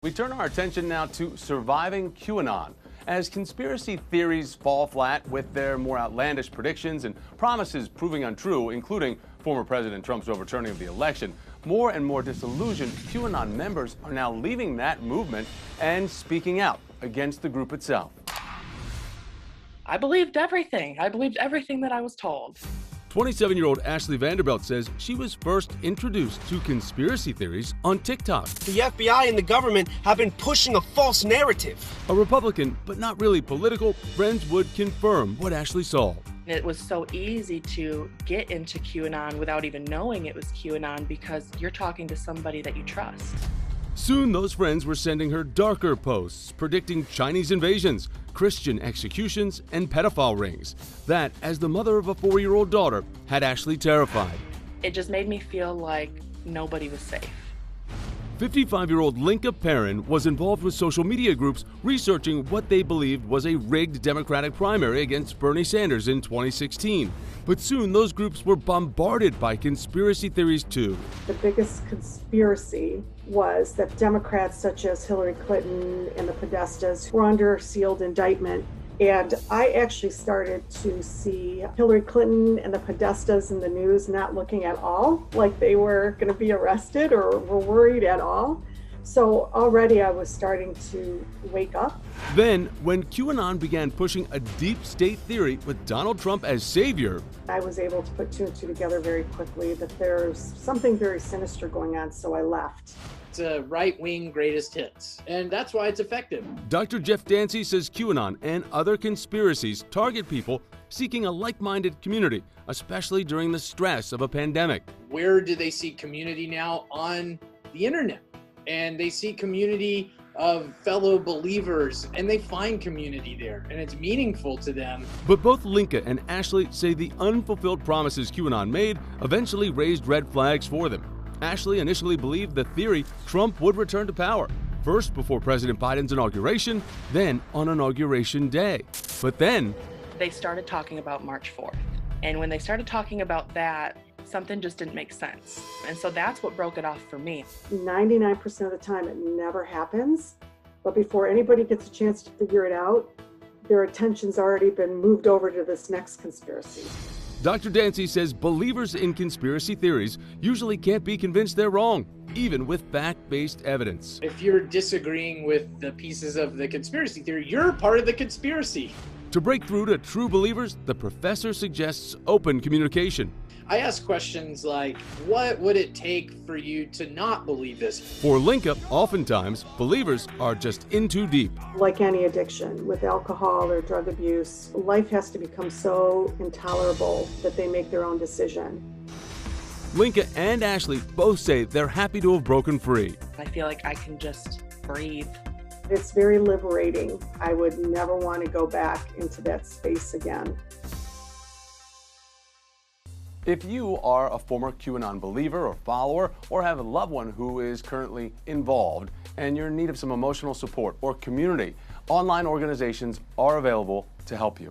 We turn our attention now to surviving QAnon. As conspiracy theories fall flat with their more outlandish predictions and promises proving untrue, including former President Trump's overturning of the election, more and more disillusioned QAnon members are now leaving that movement and speaking out against the group itself. I believed everything. I believed everything that I was told. 27-year-old Ashley Vanderbilt says she was first introduced to conspiracy theories on TikTok. The FBI and the government have been pushing a false narrative. A Republican, but not really political, friends would confirm what Ashley saw. It was so easy to get into QAnon without even knowing it was QAnon because you're talking to somebody that you trust. Soon, those friends were sending her darker posts predicting Chinese invasions, Christian executions, and pedophile rings. That, as the mother of a 4-year-old daughter, had Ashley terrified. It just made me feel like nobody was safe. 55-year-old Linka Perrin was involved with social media groups researching what they believed was a rigged Democratic primary against Bernie Sanders in 2016. But soon those groups were bombarded by conspiracy theories too. The biggest conspiracy was that Democrats such as Hillary Clinton and the Podestas were under sealed indictment. And I actually started to see Hillary Clinton and the Podestas in the news not looking at all like they were going to be arrested or were worried at all. So already I was starting to wake up. Then, when QAnon began pushing a deep state theory with Donald Trump as savior, I was able to put two and two together very quickly that there's something very sinister going on, so I left. It's a right-wing greatest hits, and that's why it's effective. Dr. Jeff Dancy says QAnon and other conspiracies target people seeking a like-minded community, especially during the stress of a pandemic. Where do they see community now? On the internet. And they see community of fellow believers, and they find community there, and it's meaningful to them. But both Linka and Ashley say the unfulfilled promises QAnon made eventually raised red flags for them. Ashley initially believed the theory Trump would return to power, first before President Biden's inauguration, then on Inauguration Day. But then They started talking about March 4th. And when they started talking about that, something just didn't make sense. And so that's what broke it off for me. 99% of the time it never happens, but before anybody gets a chance to figure it out, their attention's already been moved over to this next conspiracy. Dr. Dancy says believers in conspiracy theories usually can't be convinced they're wrong, even with fact-based evidence. If you're disagreeing with the pieces of the conspiracy theory, you're part of the conspiracy. To break through to true believers, the professor suggests open communication. I ask questions like, what would it take for you to not believe this? For Linka, oftentimes, believers are just in too deep. Like any addiction, with alcohol or drug abuse, life has to become so intolerable that they make their own decision. Linka and Ashley both say they're happy to have broken free. I feel like I can just breathe. It's very liberating. I would never want to go back into that space again. If you are a former QAnon believer or follower, or have a loved one who is currently involved and you're in need of some emotional support or community, online organizations are available to help you.